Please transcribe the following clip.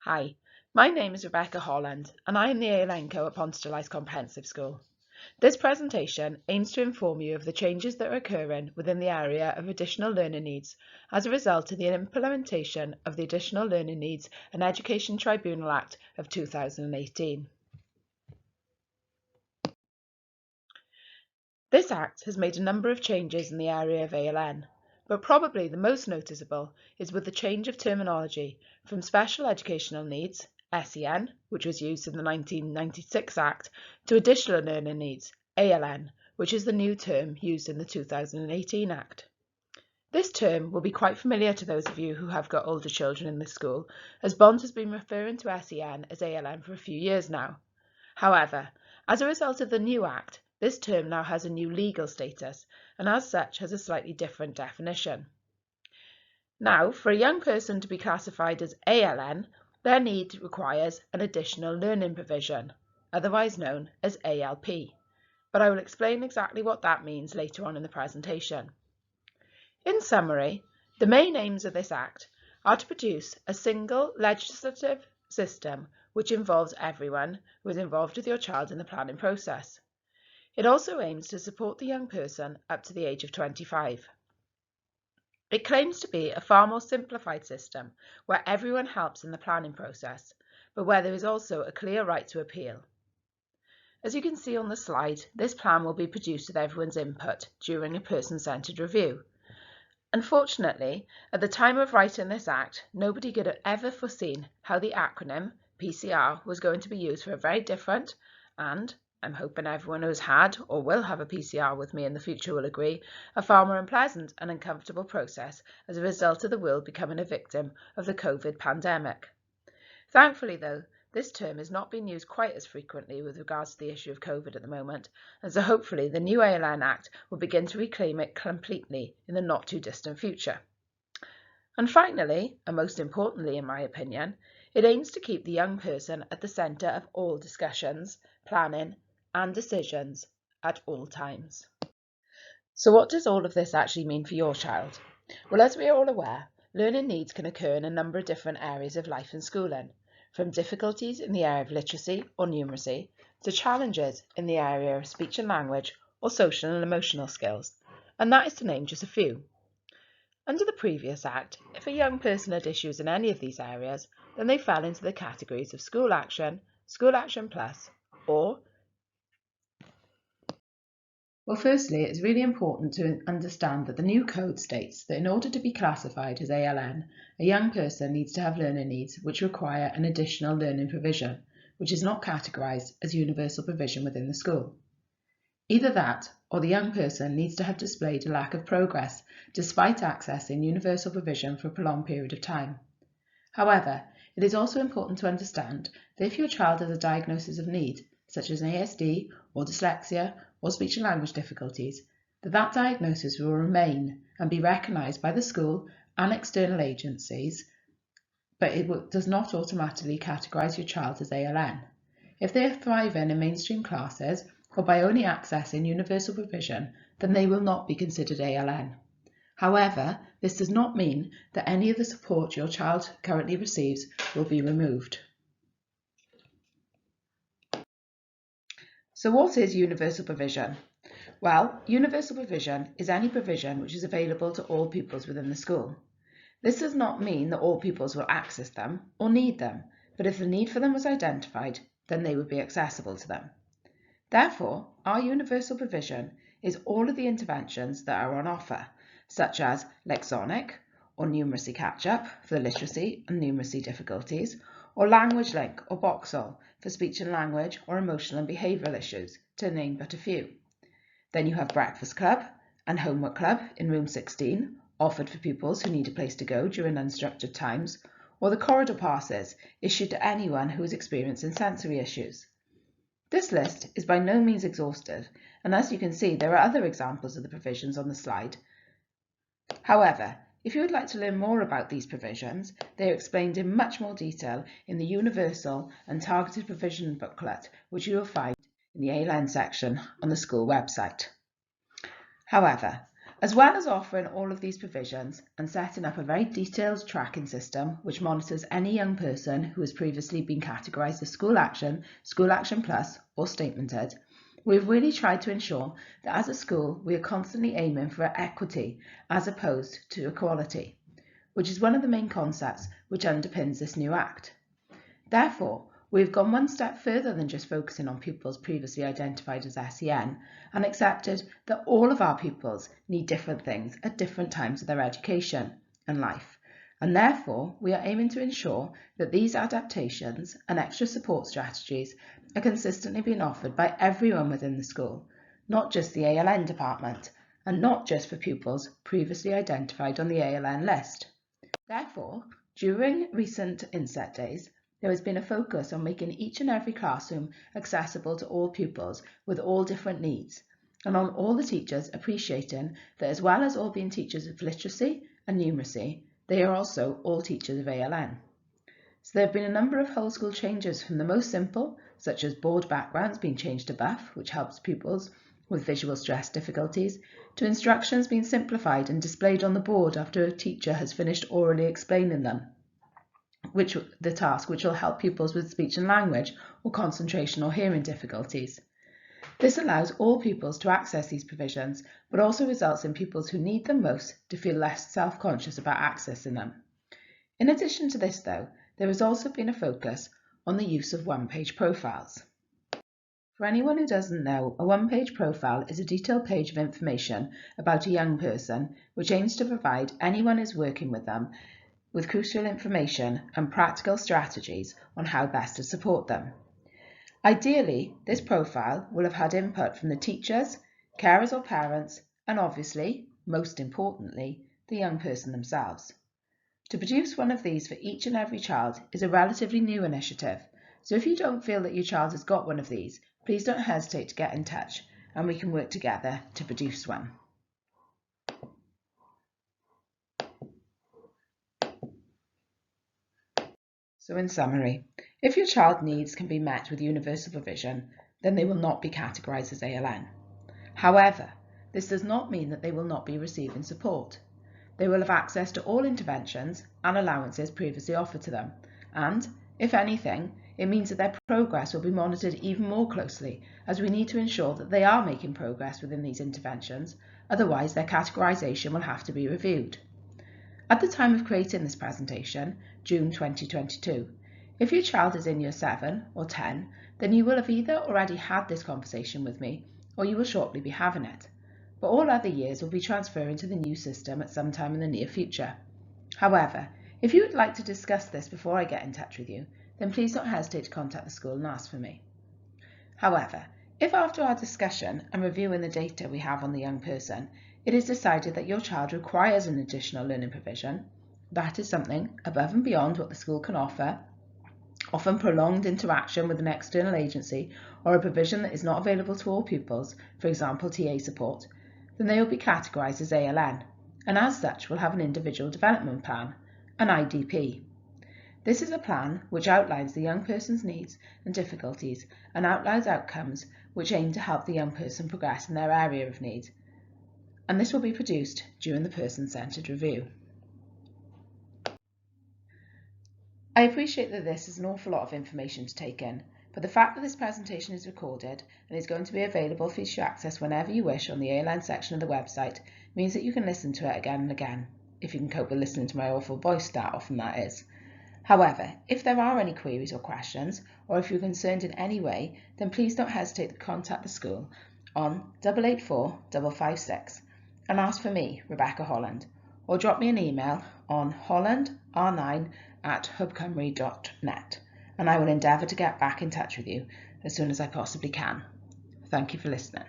Hi, my name is Rebecca Holland and I am the ALN Co at Parental Comprehensive School. This presentation aims to inform you of the changes that are occurring within the area of additional learning needs as a result of the implementation of the Additional Learning Needs and Education Tribunal Act of 2018. This Act has made a number of changes in the area of ALN, but probably the most noticeable is with the change of terminology from Special Educational Needs, SEN, which was used in the 1996 Act, to Additional Learning Needs, ALN, which is the new term used in the 2018 Act. This term will be quite familiar to those of you who have got older children in the school, as Bond has been referring to SEN as ALN for a few years now. However, as a result of the new Act, this term now has a new legal status and as such has a slightly different definition. Now, for a young person to be classified as ALN, their need requires an additional learning provision, otherwise known as ALP, but I will explain exactly what that means later on in the presentation. In summary, the main aims of this Act are to produce a single legislative system which involves everyone who is involved with your child in the planning process. It also aims to support the young person up to the age of 25. It claims to be a far more simplified system where everyone helps in the planning process, but where there is also a clear right to appeal. As you can see on the slide, this plan will be produced with everyone's input during a person-centred review. Unfortunately, at the time of writing this Act, nobody could have ever foreseen how the acronym PCR was going to be used for a very different and, I'm hoping everyone who's had or will have a PCR with me in the future will agree, a far more unpleasant and uncomfortable process as a result of the world becoming a victim of the COVID pandemic. Thankfully though, this term is not being used quite as frequently with regards to the issue of COVID at the moment, and so hopefully the new ALN Act will begin to reclaim it completely in the not too distant future. And finally, and most importantly in my opinion, it aims to keep the young person at the centre of all discussions, planning and decisions at all times. So what does all of this actually mean for your child? Well, as we are all aware, learning needs can occur in a number of different areas of life and schooling, from difficulties in the area of literacy or numeracy to challenges in the area of speech and language or social and emotional skills, and that is to name just a few. Under the previous Act, if a young person had issues in any of these areas, then they fell into the categories of School Action Plus, or Well, firstly, it's really important to understand that the new code states that in order to be classified as ALN, a young person needs to have learning needs which require an additional learning provision, which is not categorised as universal provision within the school. Either that, or the young person needs to have displayed a lack of progress despite accessing universal provision for a prolonged period of time. However, it is also important to understand that if your child has a diagnosis of need, such as an ASD or dyslexia or speech and language difficulties, that diagnosis will remain and be recognised by the school and external agencies, but it does not automatically categorise your child as ALN. If they are thriving in mainstream classes or by only accessing universal provision, then they will not be considered ALN. However, this does not mean that any of the support your child currently receives will be removed. So what is universal provision? Well, universal provision is any provision which is available to all pupils within the school. This does not mean that all pupils will access them or need them, but if the need for them was identified, then they would be accessible to them. Therefore, our universal provision is all of the interventions that are on offer, such as Lexonic or numeracy catch-up for the literacy and numeracy difficulties, or Language Link or Boxall for speech and language or emotional and behavioural issues, to name but a few. Then you have Breakfast Club and Homework Club in Room 16, offered for pupils who need a place to go during unstructured times, or the corridor passes issued to anyone who is experiencing sensory issues. This list is by no means exhaustive, and as you can see, there are other examples of the provisions on the slide. However, if you would like to learn more about these provisions, they are explained in much more detail in the Universal and Targeted Provision booklet, which you will find in the ALN section on the school website. However, As well as offering all of these provisions and setting up a very detailed tracking system which monitors any young person who has previously been categorised as school action plus or statemented, we've really tried to ensure that as a school we are constantly aiming for equity as opposed to equality, which is one of the main concepts which underpins this new Act. Therefore, we've gone one step further than just focusing on pupils previously identified as SEN and accepted that all of our pupils need different things at different times of their education and life. And therefore, we are aiming to ensure that these adaptations and extra support strategies are consistently being offered by everyone within the school, not just the ALN department, and not just for pupils previously identified on the ALN list. Therefore, during recent inset days, there has been a focus on making each and every classroom accessible to all pupils with all different needs, and on all the teachers appreciating that as well as all being teachers of literacy and numeracy, they are also all teachers of ALN. So there have been a number of whole school changes from the most simple, such as board backgrounds being changed to buff, which helps pupils with visual stress difficulties, to instructions being simplified and displayed on the board after a teacher has finished orally explaining them, which will help pupils with speech and language or concentration or hearing difficulties. This allows all pupils to access these provisions, but also results in pupils who need them most to feel less self-conscious about accessing them. In addition to this, though, there has also been a focus on the use of one-page profiles. For anyone who doesn't know, a one-page profile is a detailed page of information about a young person which aims to provide anyone who's working with them with crucial information and practical strategies on how best to support them. Ideally, this profile will have had input from the teachers, carers or parents, and obviously, most importantly, the young person themselves. To produce one of these for each and every child is a relatively new initiative, so if you don't feel that your child has got one of these, please don't hesitate to get in touch and we can work together to produce one. So in summary, if your child needs can be met with universal provision, then they will not be categorised as ALN. However, this does not mean that they will not be receiving support. They will have access to all interventions and allowances previously offered to them, and, if anything, it means that their progress will be monitored even more closely, as we need to ensure that they are making progress within these interventions, otherwise their categorisation will have to be reviewed. At the time of creating this presentation, June 2022, if your child is in year 7 or 10, then you will have either already had this conversation with me or you will shortly be having it. But all other years will be transferring to the new system at some time in the near future. However, if you would like to discuss this before I get in touch with you, then please don't hesitate to contact the school and ask for me. However, if after our discussion and reviewing the data we have on the young person, it is decided that your child requires an additional learning provision, that is something above and beyond what the school can offer, often prolonged interaction with an external agency or a provision that is not available to all pupils, for example TA support, then they will be categorised as ALN, and as such will have an individual development plan, an IDP. This is a plan which outlines the young person's needs and difficulties and outlines outcomes which aim to help the young person progress in their area of need, and this will be produced during the person-centred review. I appreciate that this is an awful lot of information to take in, but the fact that this presentation is recorded and is going to be available for you to access whenever you wish on the ALN section of the website means that you can listen to it again and again, if you can cope with listening to my awful voice, that often that is. However, if there are any queries or questions, or if you're concerned in any way, then please don't hesitate to contact the school on 884 556 and ask for me, Rebecca Holland, or drop me an email on hollandr9@hubcymru.net, and I will endeavour to get back in touch with you as soon as I possibly can. Thank you for listening.